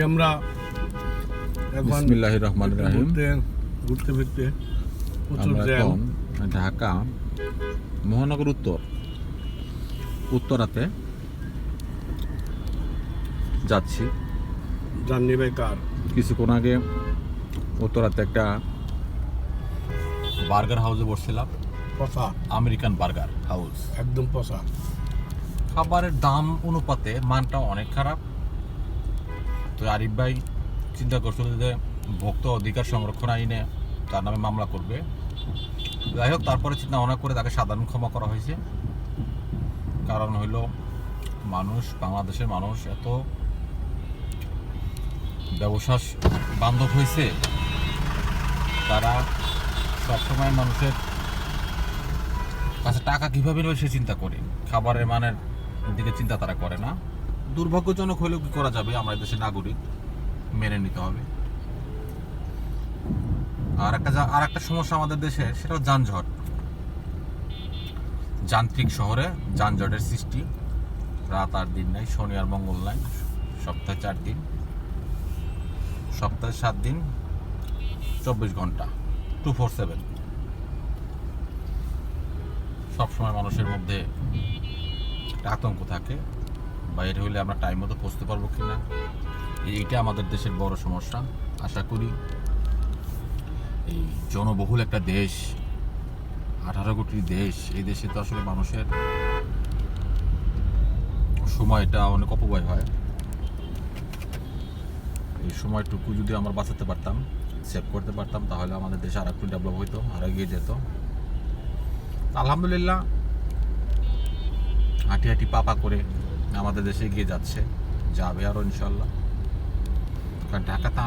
আমরা এখন বিসমিল্লাহির রহমানির রহিম। ঘুরতে ফিরতে প্রচুর আমরা জ্যাম। এখন ঢাকা মহানগর উত্তরাতে যাচ্ছি। জার্নি বাই কার। কিছুক্ষণ আগে উত্তরাতে একটা বার্গার হাউসে বসছিলাম, পচা, আমেরিকান বার্গার হাউস। একদম পচা। খাবারের দাম অনুপাতে মানটা অনেক খারাপ। তো আরিফ ভাই চিন্তা করছিল যে ভোক্তা অধিকার সংরক্ষণ আইনে তার নামে মামলা করবে। যাই হোক, তারপরে চিন্তা ভাবনা করে তাকে সাধারণ ক্ষমা করা হয়েছে। কারণ হইল বাংলাদেশের মানুষ এত ব্যবসা বান্ধব হয়েছে, তারা সবসময় মানুষের কাছে টাকা কীভাবে নেবে সে চিন্তা করে, খাবারের মানের দিকে চিন্তা তারা করে না। দুর্ভাগ্যজনক হলেও কি করা যাবে, আমরা দেশের নাগরিক, মেনে নিতে হবে। আর একটা সমস্যা আমাদের দেশে, সেটা যানজট। যান্ত্রিক শহরে যানজটের সৃষ্টি। রাত আর দিন নাই, শনি আর মঙ্গল নাই, সপ্তাহে 4 দিন, সপ্তাহে 7 দিন, 24 ঘন্টা, 24/7। সবসময় মানুষের মধ্যে একটা আতঙ্ক থাকে, বাইরে হইলে আমরা টাইম মতো পৌঁছতে পারবো কিনা। এইটা আমাদের দেশের বড় সমস্যা। আশা করি এই জনবহুল একটা দেশ, 18 কোটির দেশ, এই দেশে তো আসলে মানুষের সময়টা অনেক অপব্যয় হয়। এই সময়টুকু যদি আমরা বাঁচাতে পারতাম, সেভ করতে পারতাম, তাহলে আমাদের দেশ আর একটু ডেভেলপ হইতো, আর এগিয়ে যেত। আলহামদুলিল্লাহ, হাঁটি হাঁটি পাপা করে আমাদের দেশে এগিয়ে যাবে আরও ইনশাল্লাহ। কারণ ঢাকাটা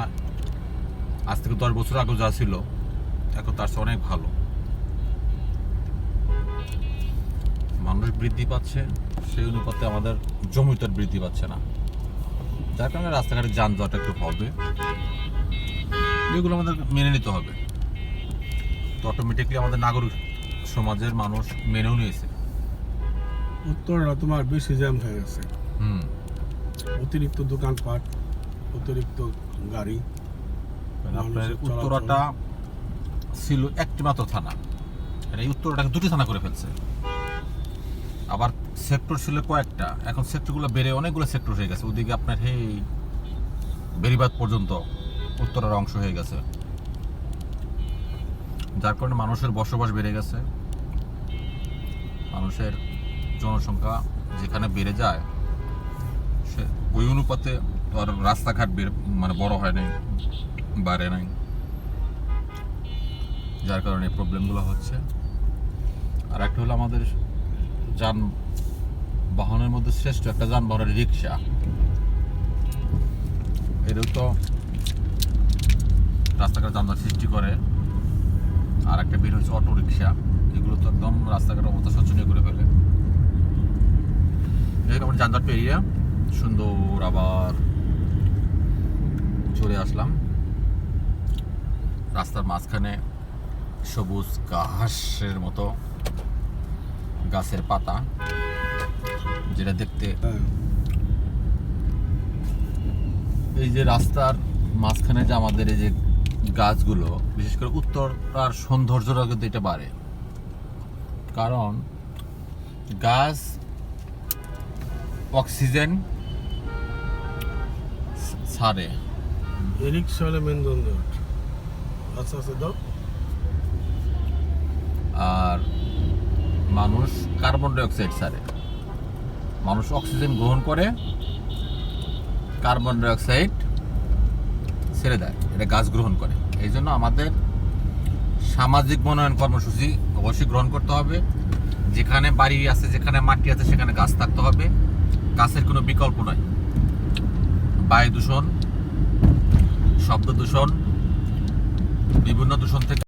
আজ থেকে 10 বছর আগে যা ছিল, এখন তার চেয়ে অনেক ভালো। মানুষ বৃদ্ধি পাচ্ছে, সেই অনুপাতে আমাদের জমিটার বৃদ্ধি পাচ্ছে না, যার কারণে রাস্তাঘাটে যানজট একটু হবে। এগুলো আমাদের মেনে নিতে হবে। তো অটোমেটিকলি আমাদের নাগরিক সমাজের মানুষ মেনেও নিয়েছে। উত্তরটা তোমার বেশি জ্যাম হয়ে গেছে। অতিরিক্ত দোকানপাট, অতিরিক্ত গাড়ি। আপনার উত্তরাটা ছিল একটি মাত্র থানা, এই উত্তরাটাকে 2টি থানা করে ফেলছে। আবার সেক্টর ছিল কয়েকটা, এখন সেক্টরগুলো বেড়ে অনেকগুলো সেক্টর হয়ে গেছে। ওদিকে আপনার বেরিবাদ পর্যন্ত উত্তরার অংশ হয়ে গেছে, যার কারণে মানুষের বসবাস বেড়ে গেছে। মানুষের জনসংখ্যা যেখানে বেড়ে যায়, সে ওই অনুপাতে আর রাস্তাঘাট বড় হয় নাই, বাড়ে নাই, যার কারণে এই প্রবলেমগুলো হচ্ছে। আর একটা হলো আমাদের যানবাহনের মধ্যে শ্রেষ্ঠ একটা যানবাহনের রিক্সা। এটাও তো রাস্তাঘাটে যানজট সৃষ্টি করে। আর একটা বের হচ্ছে অটো রিক্সা, এগুলো তো একদম রাস্তাঘাটের অবস্থা শোচনীয় করে ফেলে। এরকম যানজট পেরিয়ে সুন্দর আবার চলে আসলাম রাস্তার মাঝখানে সবুজ ঘাসের মতো গাছের পাতা, যেটা দেখতে, এই যে রাস্তার মাঝখানে যে আমাদের এই যে গাছগুলো, বিশেষ করে উত্তরার সৌন্দর্যটা কিন্তু এটা বাড়ে। কারণ গাছ অক্সিজেন ছাড়ে। রিক্সা হলে মেন যানজট। আচ্ছা আচ্ছা দাও। আর মানুষ কার্বন ডাইঅক্সাইড ছাড়ে। মানুষ অক্সিজেন গ্রহণ করে, কার্বন ডাইঅক্সাইড ছেড়ে দেয়, এটা গাছ গ্রহণ করে। এই জন্য আমাদের সামাজিক বনায়ন কর্মসূচি অবশ্যই গ্রহণ করতে হবে। যেখানে বাড়ি আছে, যেখানে মাটি আছে, সেখানে গাছ থাকতে হবে। গাছের কোনো বিকল্প নাই। বায়ু দূষণ, শব্দ দূষণ, বিভিন্ন দূষণ থেকে